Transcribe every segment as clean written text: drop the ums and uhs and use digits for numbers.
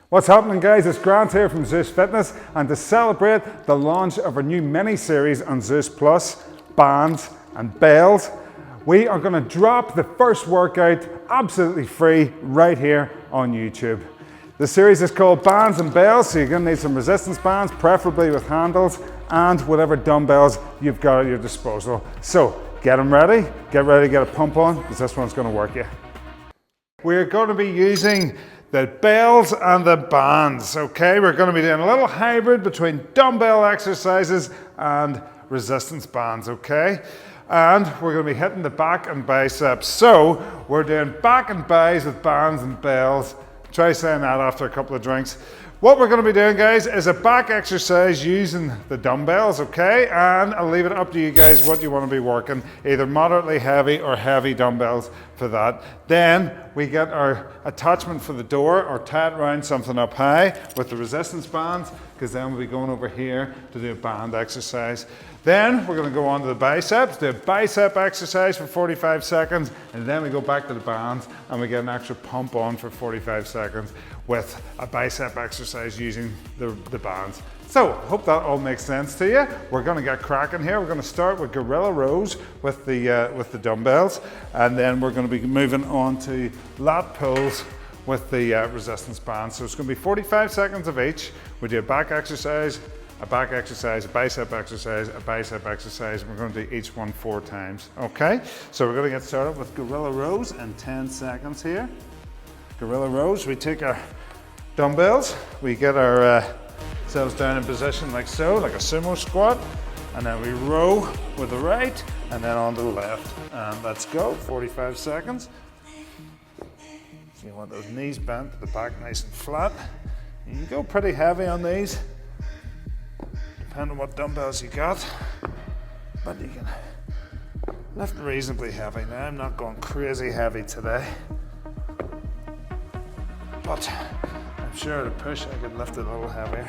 What's happening, guys? It's Grant here from Zeus Fitness, and to celebrate the launch of our new mini-series on Zeus Plus, bands and bells, we are going to drop the first workout absolutely free right here on YouTube. The series is called Bands and Bells, so you're going to need some resistance bands, preferably with handles, and whatever dumbbells you've got at your disposal. So get them ready, get a pump on, because this one's going to work you. We're going to be using the bells and the bands, okay? We're going to be doing a little hybrid between dumbbell exercises and resistance bands, okay? And we're going to be hitting the back and biceps. So we're doing back and bis with bands and bells. Try saying that after a couple of drinks. What we're going to be doing, guys, is a back exercise using the dumbbells, okay? And I'll leave it up to you guys what you want to be working, either moderately heavy or heavy dumbbells for that. Then we get our attachment for the door or tie it around something up high with the resistance bands, because then we'll be going over here to do a band exercise. Then we're going to go on to the biceps, do a bicep exercise for 45 seconds, and then we go back to the bands and we get an extra pump on for 45 seconds with a bicep exercise using the bands. So, hope that all makes sense to you. We're going to get cracking here. We're going to start with gorilla rows with the dumbbells, and then we're going to be moving on to lat pulls with the resistance bands. So it's going to be 45 seconds of each. We do a back exercise, a back exercise, a bicep exercise, a bicep exercise, and we're going to do each one 4 times, okay? So we're going to get started with gorilla rows in 10 seconds here. Gorilla rows, we take our dumbbells, we get ourselves down in position like so, like a sumo squat, and then we row with the right, and then on to the left. And let's go, 45 seconds. So you want those knees bent, the back nice and flat. You can go pretty heavy on these, depending on what dumbbells you got, but you can lift reasonably heavy. Now I'm not going crazy heavy today, but I'm sure at a push I could lift it a little heavier.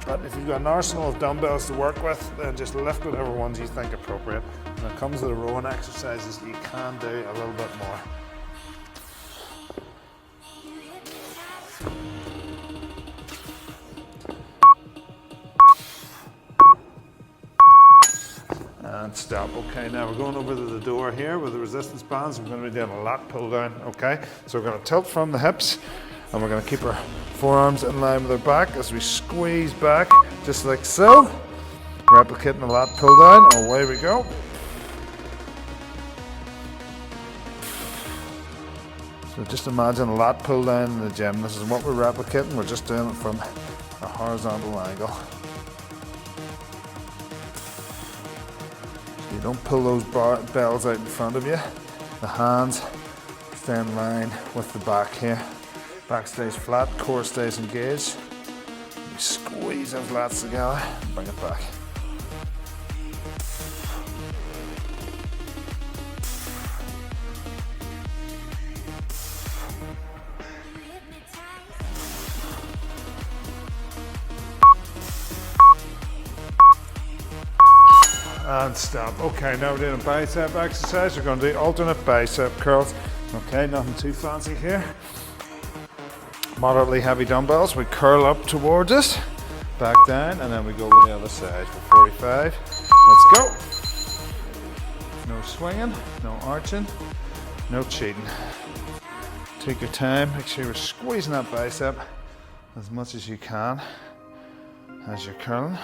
But if you've got an arsenal of dumbbells to work with, then just lift whatever ones you think appropriate. When it comes to the rowing exercises, you can do a little bit more. And stop. Okay, now we're going over to the door here with the resistance bands. We're going to be doing a lat pull down, okay? So we're going to tilt from the hips, and we're going to keep our forearms in line with our back as we squeeze back, just like so. Replicating the lat pull down, away we go. So just imagine a lat pull down in the gym. This is what we're replicating. We're just doing it from a horizontal angle. You don't pull those bells out in front of you. The hands stay in line with the back here. Back stays flat, core stays engaged. You squeeze those lats together and bring it back. And stop. Okay, now we're doing a bicep exercise. We're going to do alternate bicep curls. Okay, nothing too fancy here. Moderately heavy dumbbells. We curl up towards us, back down, and then we go to the other side for 45. Let's go. No swinging, no arching, no cheating. Take your time. Make sure you're squeezing that bicep as much as you can as you're curling.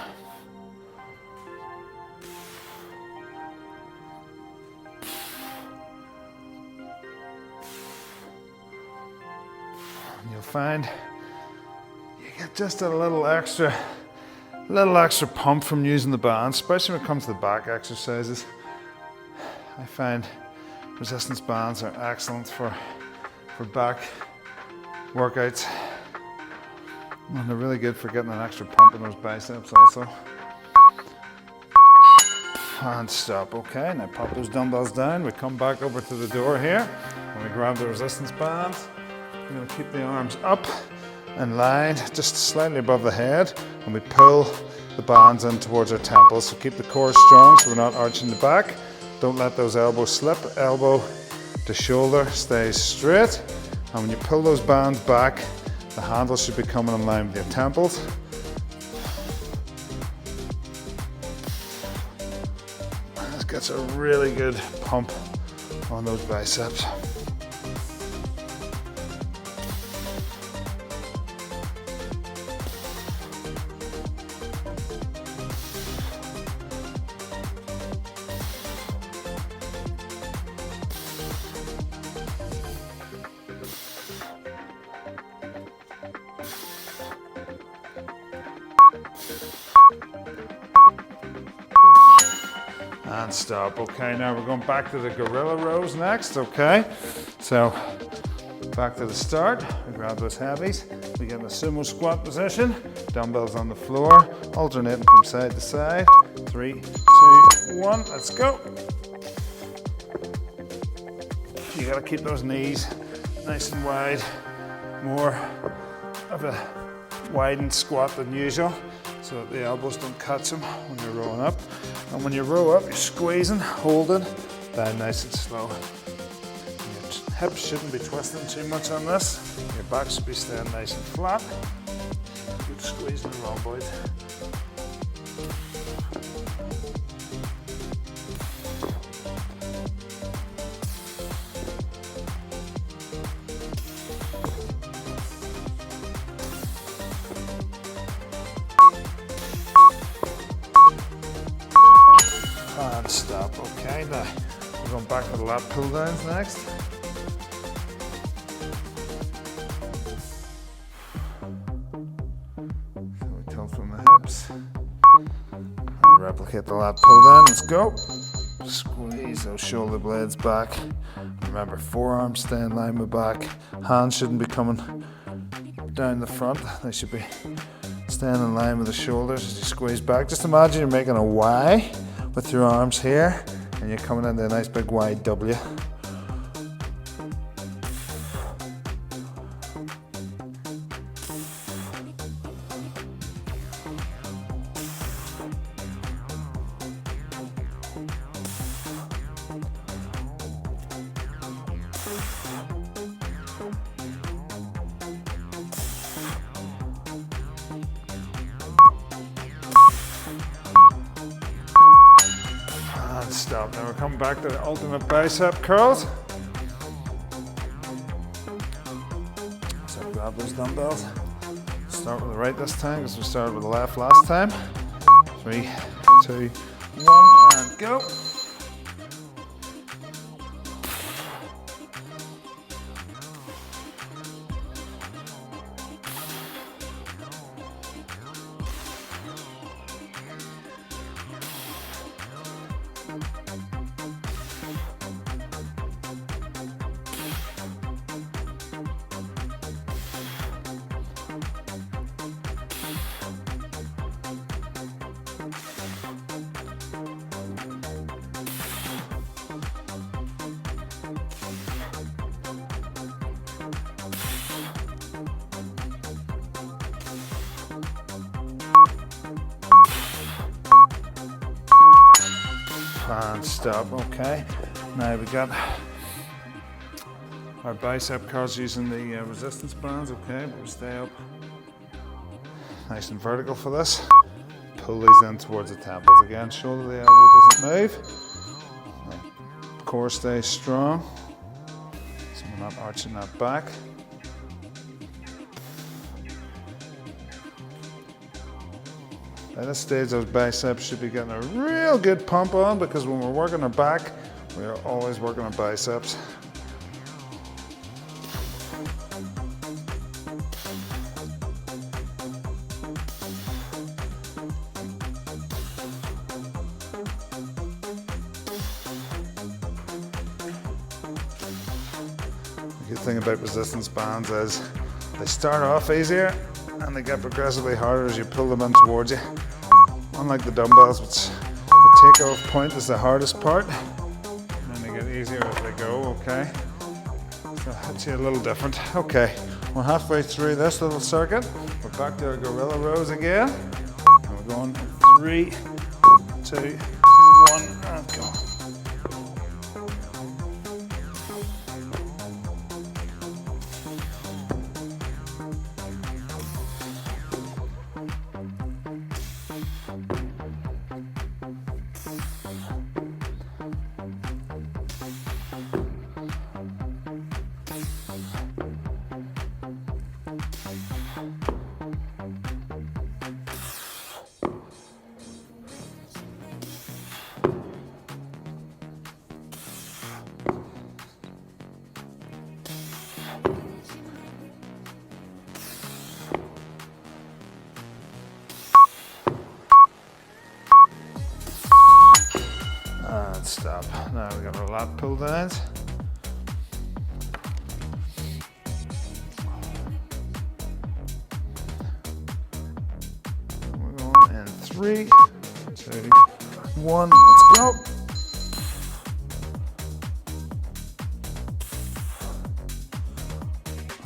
You'll find you get just a little extra pump from using the bands, especially when it comes to the back exercises. I find resistance bands are excellent for back workouts, and they're really good for getting an extra pump in those biceps also. And stop. Okay, now pop those dumbbells down. We come back over to the door here, and we grab the resistance bands. We're going to keep the arms up and line just slightly above the head, and we pull the bands in towards our temples. So keep the core strong so we're not arching the back. Don't let those elbows slip. Elbow to shoulder stays straight, And when you pull those bands back, the handles should be coming in line with your temples. And this gets a really good pump on those biceps. And stop. Okay, now we're going back to the gorilla rows next. Okay, so back to the start. We grab those heavies. We get in a sumo squat position. Dumbbells on the floor, alternating from side to side. 3, 2, 1. Let's go. You gotta keep those knees nice and wide. More of a widened squat than usual, so that the elbows don't catch them when you're rowing up. And when you row up, you're squeezing, holding, down nice and slow. Your hips shouldn't be twisting too much on this. Your back should be staying nice and flat. Good squeezing around, boys. And stop. Okay, now we're going back to the lat pull downs next. So we tilt from the hips and replicate the lat pull down. Let's go. Squeeze those shoulder blades back. Remember, forearms stay in line with back. Hands shouldn't be coming down the front. They should be staying in line with the shoulders as you squeeze back. Just imagine you're making a Y with your arms here, and you're coming into a nice big wide W. Stop. Now we're coming back to the ultimate bicep curls. So grab those dumbbells. Start with the right this time because we started with the left last time. 3, 2, 1, and go. And stop. Okay, now we got our bicep curls using the resistance bands. Okay, but we stay up nice and vertical for this. Pull these in towards the temples again. Shoulder the elbow doesn't move. Core stays strong, so we're not arching that back. At this stage, those biceps should be getting a real good pump on, because when we're working our back, we are always working our biceps. The good thing about resistance bands is they start off easier and they get progressively harder as you pull them in towards you. Unlike the dumbbells, which the takeoff point is the hardest part, and then they get easier as they go. Okay, so that's a little different. Okay, we're halfway through this little circuit. We're back to our gorilla rows again. And we're going 3, 2, 1, and go. stop. Now we got our lat pull downs. We're going in 3, 2, 1. Let's go.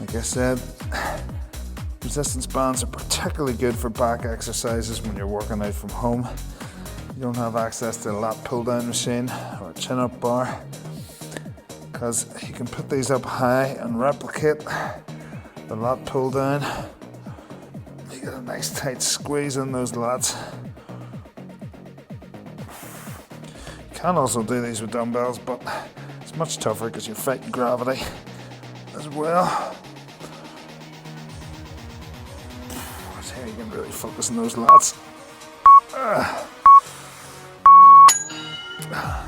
Like I said, resistance bands are particularly good for back exercises when you're working out from home. You don't have access to a lat pull down machine or a chin up bar, because you can put these up high and replicate the lat pull down. You get a nice tight squeeze in those lats. You can also do these with dumbbells, but it's much tougher because you're fighting gravity as well. Here you can really focus on those lats.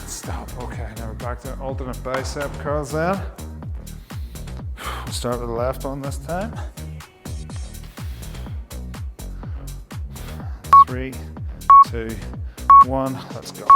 Stop. Okay, now we're back to alternate bicep curls then. We'll start with the left one this time. 3, 2, 1, let's go.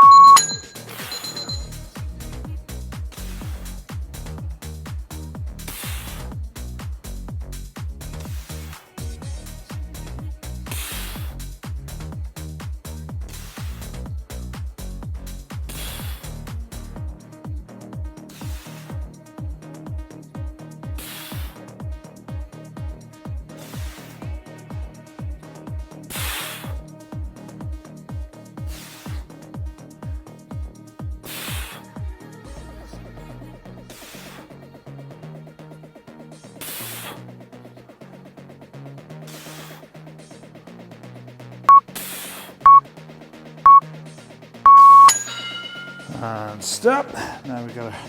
And stop. Now we got our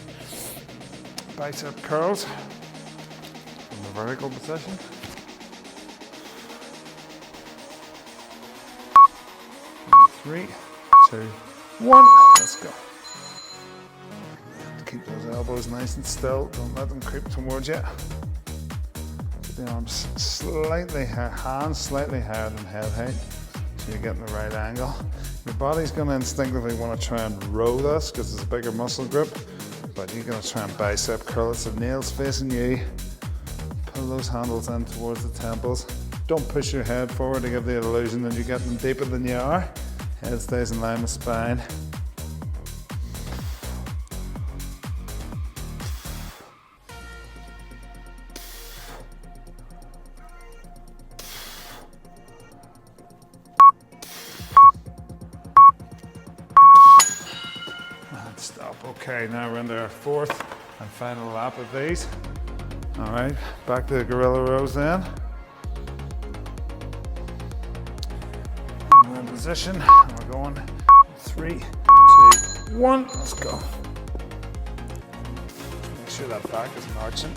bicep curls in the vertical position. 3, 2, 1, let's go. Keep those elbows nice and still, don't let them creep towards you. Keep the arms slightly higher, hands slightly higher than head height, so you're getting the right angle. Your body's going to instinctively want to try and row this because it's a bigger muscle group, but you're going to try and bicep curl it so nails facing you. Pull those handles in towards the temples. Don't push your head forward to give the illusion that you're getting deeper than you are. Head stays in line with spine. Stop. Okay, now we're into our fourth and final lap of these. All right, back to the gorilla rows then. We're in position, and we're going 3, 2, 1, let's go. Make sure that back is arching.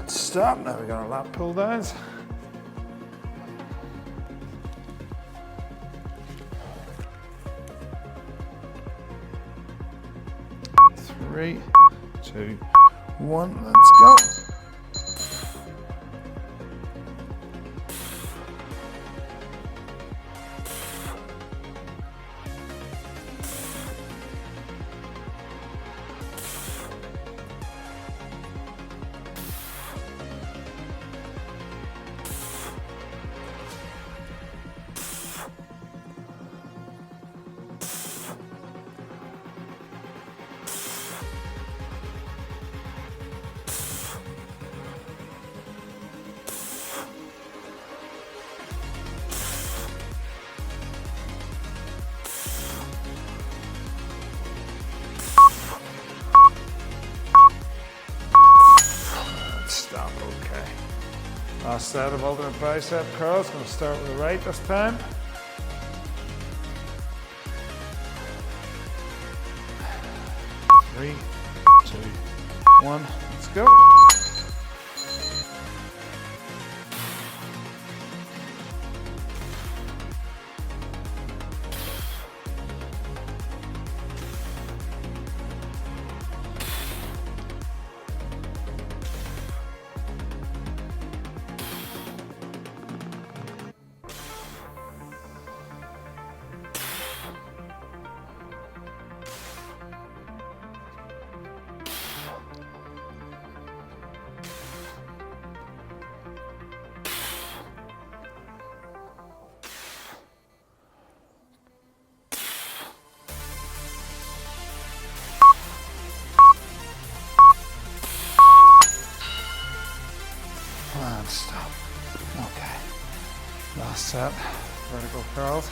Stop. Now we're going to lat pull downs. Three, 2, 1, let's go. Last set of alternate bicep curls. Going to start with the right this time. 3, 2, 1, let's go. And stop. Okay. Last set, vertical curls.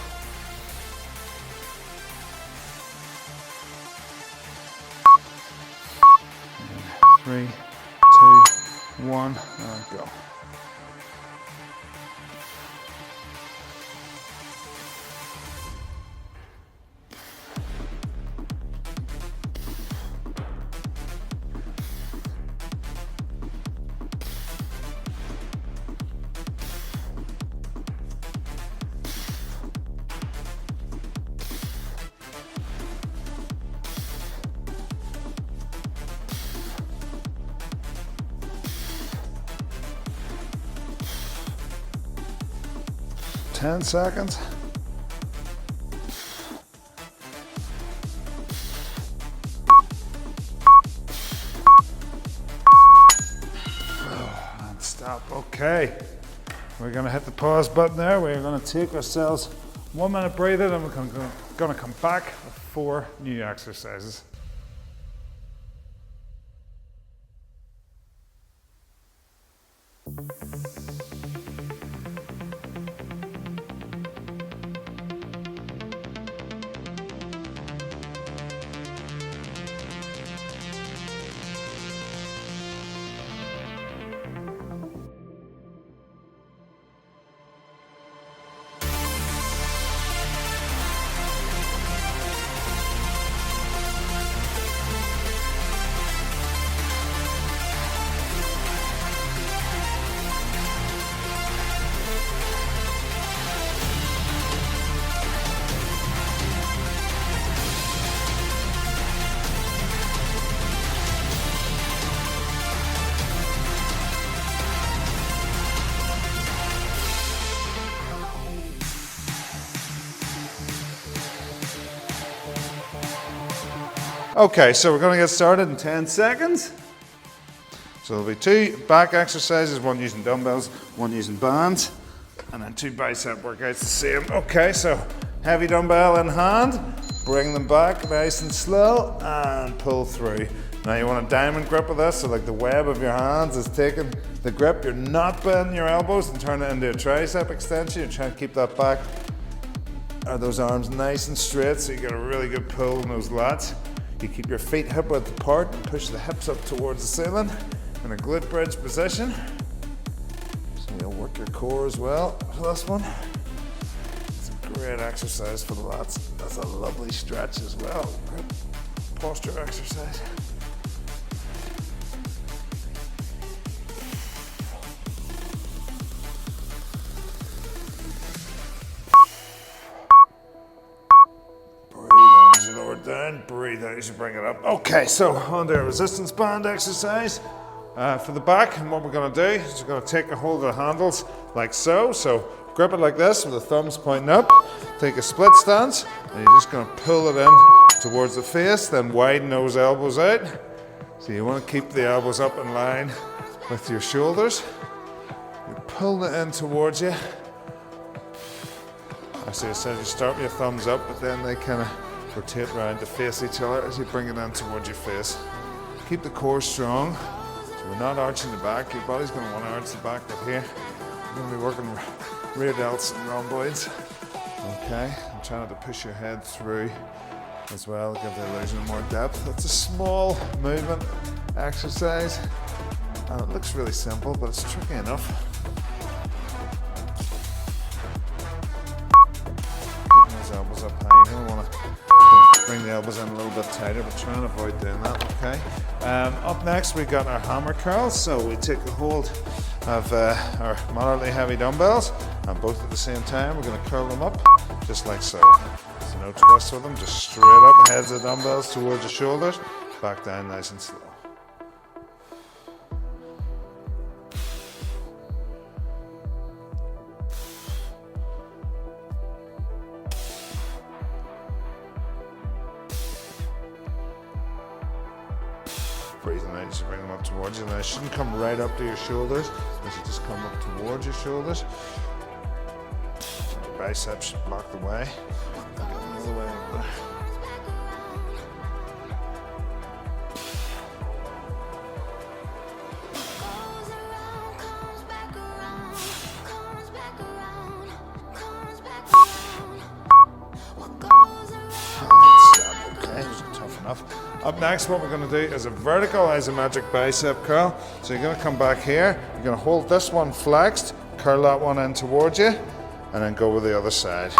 And 3, 2, 1, and go. Ten seconds. And stop. Okay. We're going to hit the pause button there. We're going to take ourselves 1 minute breather, and we're going to come back with 4 new exercises. Okay, so we're going to get started in 10 seconds. So there'll be 2 back exercises, 1 using dumbbells, 1 using bands, and then 2 bicep workouts the same. Okay, so heavy dumbbell in hand, bring them back nice and slow, and pull through. Now you want a diamond grip of this, so like the web of your hands is taking the grip. You're not bending your elbows and turn it into a tricep extension. You're trying to keep that back, or those arms nice and straight, so you get a really good pull in those lats. You keep your feet hip width apart and push the hips up towards the ceiling in a glute bridge position. So you'll work your core as well for this one. It's a great exercise for the lats. That's a lovely stretch as well. Good posture exercise. Down, breathe out as you bring it up. Okay, so on to a resistance band exercise for the back. And what we're going to do is we're going to take a hold of the handles like so. So grip it like this with the thumbs pointing up. Take a split stance, and you're just going to pull it in towards the face, then widen those elbows out. So you want to keep the elbows up in line with your shoulders. You pull it in towards you. As I said, you start with your thumbs up, but then they kind of rotate around to face each other as you bring it in towards your face. Keep the core strong, so we're not arching the back. Your body's going to want to arch the back right here. We're going to be working rear delts and rhomboids. Okay, I'm trying to push your head through as well, give the illusion of more depth. It's a small movement exercise, and it looks really simple, but it's tricky enough. bring the elbows in a little bit tighter, but try and avoid doing that, okay? Up next, we got our hammer curls. So we take a hold of our moderately heavy dumbbells, and both at the same time, we're gonna curl them up, just like so. So no twist with them, just straight up, heads of the dumbbells towards the shoulders, back down nice and slow. Breathing out, you should bring them up towards you. Now, it shouldn't come right up to your shoulders. They should just come up towards your shoulders. Your biceps should block the way. Get them all the way over there. Up next, what we're going to do is a vertical isometric bicep curl. So you're going to come back here, you're going to hold this one flexed, curl that one in towards you, and then go with the other side.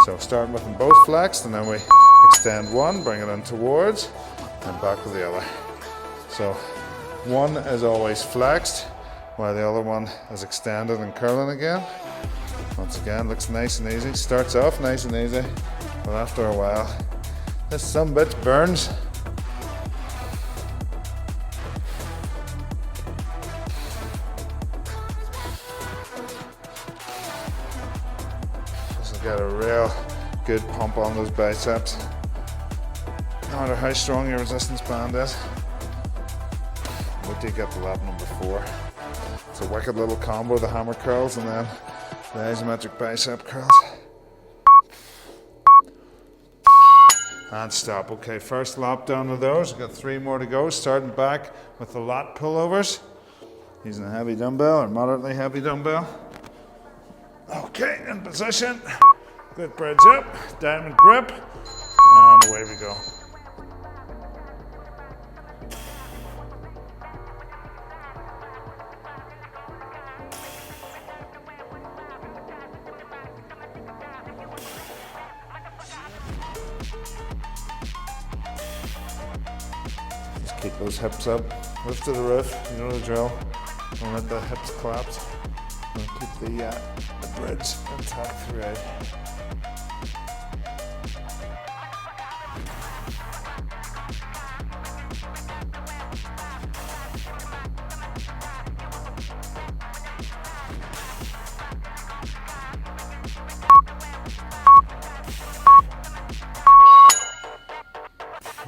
So starting with them both flexed, and then we extend one, bring it in towards, and back with the other. So one is always flexed, while the other one is extended and curling again. Once again, looks nice and easy. Starts off nice and easy, but after a while, this sumbitch burns. This will get a real good pump on those biceps. No matter how strong your resistance band is. Wait till you get to lap number 4. It's a wicked little combo, the hammer curls and then the isometric bicep curls. And stop. Okay, first lap down of those. We've got 3 more to go, starting back with the lat pullovers. Using a heavy dumbbell or moderately heavy dumbbell. Okay, in position. Good bridge up, diamond grip, and away we go. Keep those hips up, lift to the roof, you know the drill. Don't let the hips collapse. And keep the bridge intact throughout.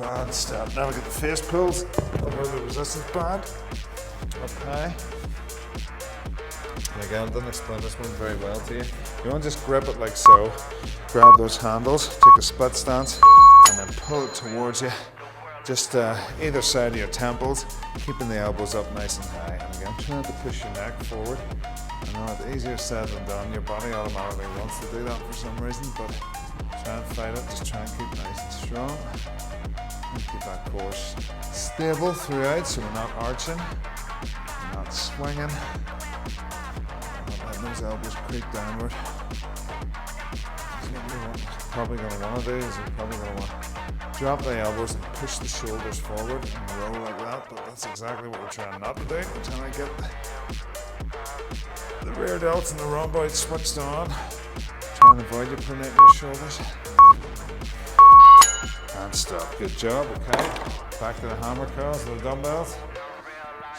And stop. Now we get the face pulls over the resistance band. Okay. Again, I didn't explain this one very well to you. You want to just grip it like so. Grab those handles, take a split stance, and then pull it towards you. Just either side of your temples, keeping the elbows up nice and high. And again, try not to push your neck forward. I know it's easier said than done. Your body automatically wants to do that for some reason, but try and fight it. Just try and keep nice and strong. Keep that core stable throughout so we're not arching, we're not swinging, not letting those elbows creep downward. So what you're probably going to want to do is you're probably going to want to drop the elbows and push the shoulders forward and roll like that, but that's exactly what we're trying not to do. We're trying to get the rear delts and the rhomboids switched on, trying to avoid you pronating your shoulders. And stop. Good job. Okay. Back to the hammer curls, the dumbbells.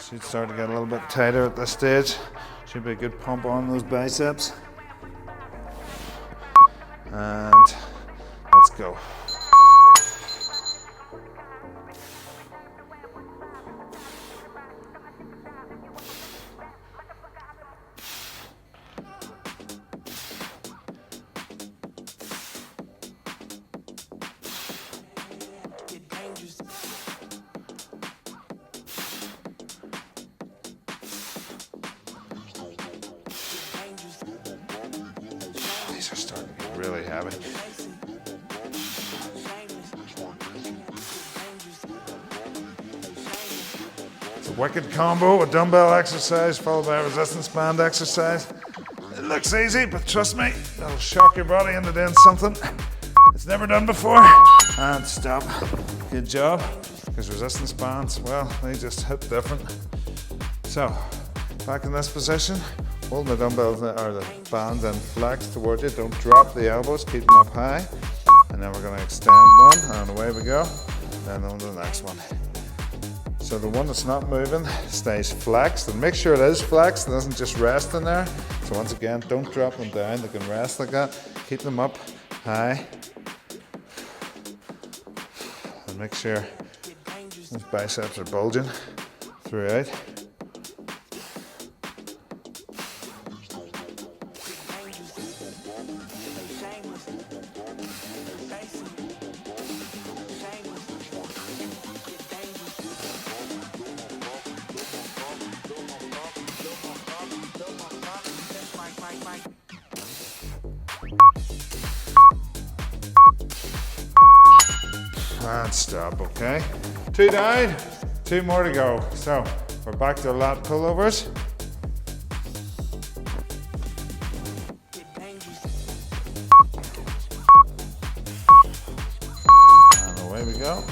Should start to get a little bit tighter at this stage. Should be a good pump on those biceps. And let's go. These are starting to get really heavy. It's a wicked combo, a dumbbell exercise followed by a resistance band exercise. It looks easy, but trust me, that'll shock your body into doing something. It's it's never done before. And stop. Good job. Because resistance bands, well, they just hit different. So, back in this position, hold the dumbbells or the bands and flex towards you. Don't drop the elbows, keep them up high. And then we're going to extend one, and away we go. Then on to the next one. So the one that's not moving stays flexed, and make sure it is flexed, it doesn't just rest in there. So once again, don't drop them down, they can rest like that. Keep them up high. And make sure those biceps are bulging throughout. And stop, okay? 2 down, 2 more to go. So we're back to lat pullovers. And away we go.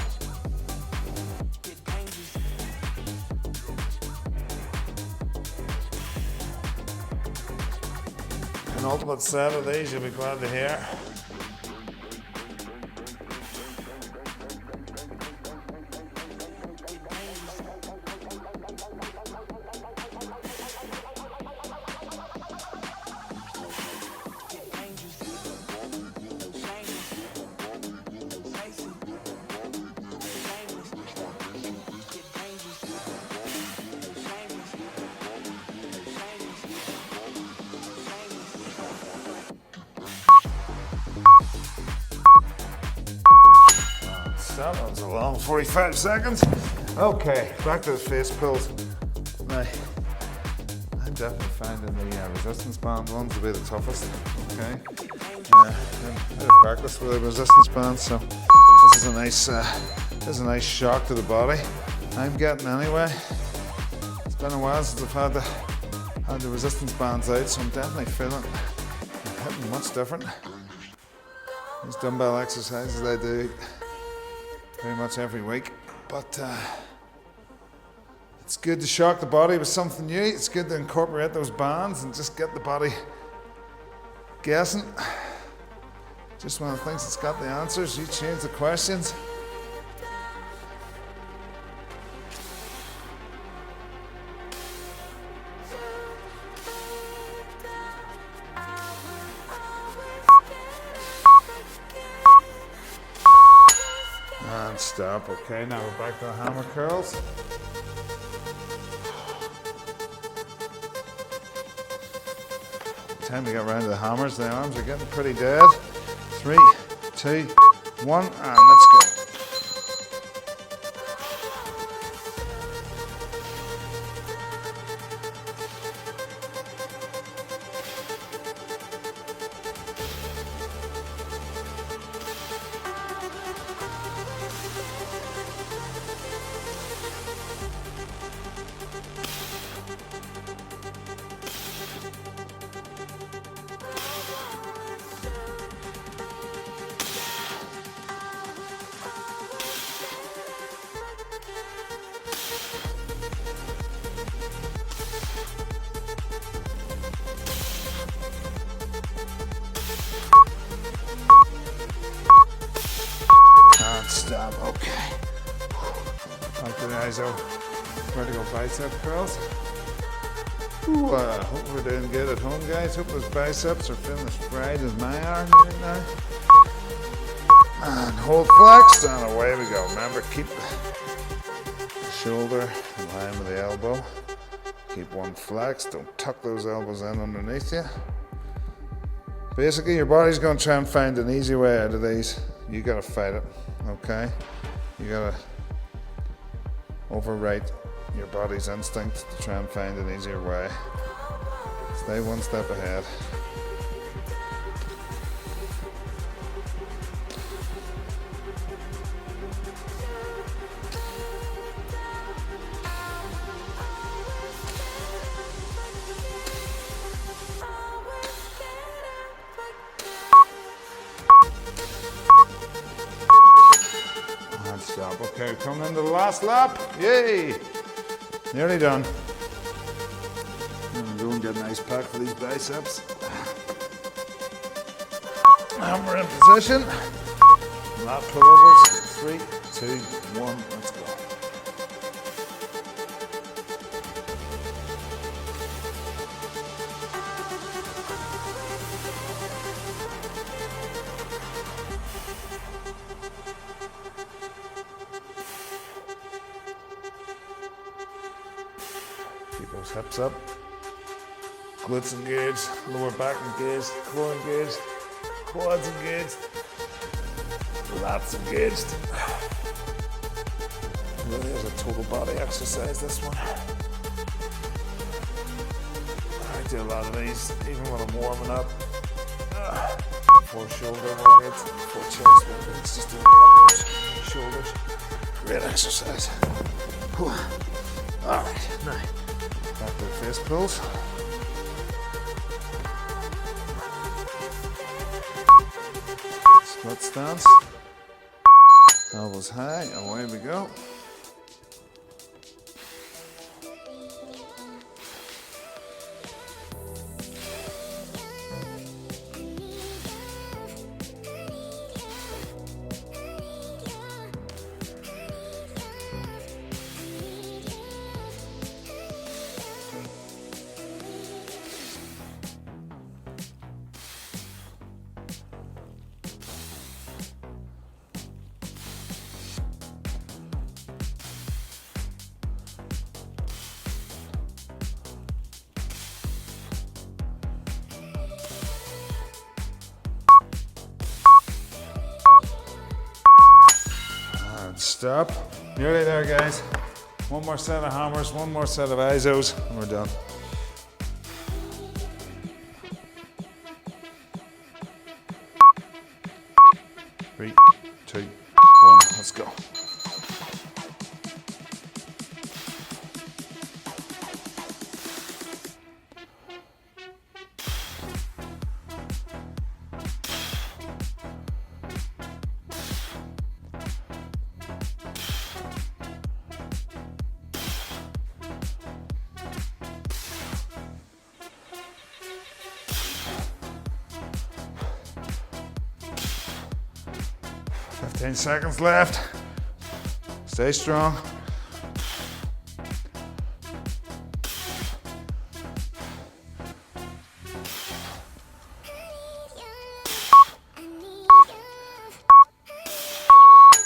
An ultimate set of these you'll be glad to hear. That was a long 45 seconds. Okay, back to the face pulls. Now, I'm definitely finding the resistance band ones to be the toughest. Okay, I had practice with the resistance bands, so this is a nice shock to the body. I'm getting anyway. It's been a while since I've had the resistance bands out, so I'm definitely feeling I'm hitting much different. These dumbbell exercises I do pretty much every week, but it's good to shock the body with something new. It's good to incorporate those bands and just get the body guessing. Just when it thinks it's got the answers, you change the questions. And stop. Okay, now we're back to the hammer curls. Time to get around to the hammers. The arms are getting pretty dead. 3, 2, 1, and let's go. Stop, okay. Back to the ISO vertical bicep curls. Ooh, hope we're doing good at home, guys. Hope those biceps are feeling as fried as my arm right now. And hold flexed, and away we go. Remember, keep the shoulder in line with the elbow. Keep one flexed. Don't tuck those elbows in underneath you. Basically, your body's going to try and find an easy way out of these. You got to fight it, okay? You got to overwrite your body's instinct to try and find an easier way. Stay one step ahead. And stop. Okay, coming into the last lap. Yay! Nearly done. I'm gonna go and get an ice pack for these biceps. And we're in position. Lat pullovers. 3, 2, 1, let's go. Keep those hips up. Glutes engaged, lower back engaged, core engaged, quads engaged, lats engaged. Really is a total body exercise, this one. I do a lot of these, even when I'm warming up. 4 shoulder workouts, 4 chest workouts, just doing buttocks, shoulders. Great exercise. Whew. All right, now back to the face pulls. Split stance. Elbows high, away we go. Stop. Nearly there, guys. One more set of hammers, one more set of isos, and we're done. Three, 2, 1, let's go. Ten seconds left. Stay strong.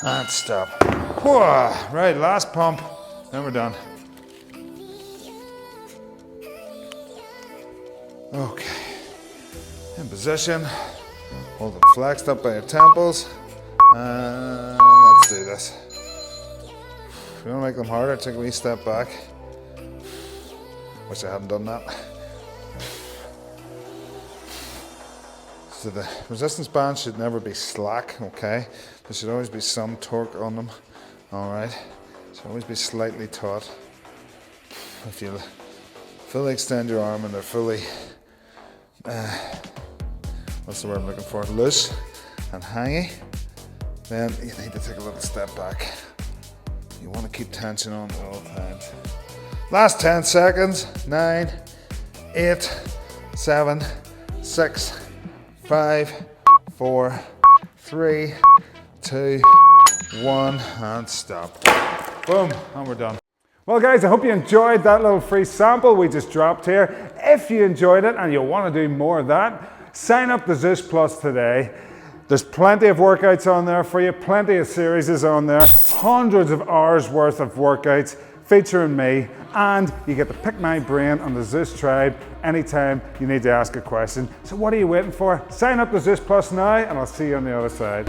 And stop. Whoa. Right, last pump. Then we're done. Okay. In position. Hold them flexed up by your temples. Let's do this. If you want to make them harder, take a wee step back. Wish I hadn't done that. So the resistance bands should never be slack, okay? There should always be some torque on them, all right? Should always be slightly taut. If you fully extend your arm and they're fully, what's the word I'm looking for? Loose and hangy. Then you need to take a little step back. You want to keep tension on at all times. Last 10 seconds. 9, 8, 7, 6, 5, 4, 3, 2, 1, and stop. Boom, and we're done. Well guys, I hope you enjoyed that little free sample we just dropped here. If you enjoyed it and you want to do more of that, sign up to Zeus Plus today. There's plenty of workouts on there for you, plenty of series on there, hundreds of hours worth of workouts featuring me, and you get to pick my brain on the Zeus tribe anytime you need to ask a question. So what are you waiting for? Sign up to Zeus Plus now, and I'll see you on the other side.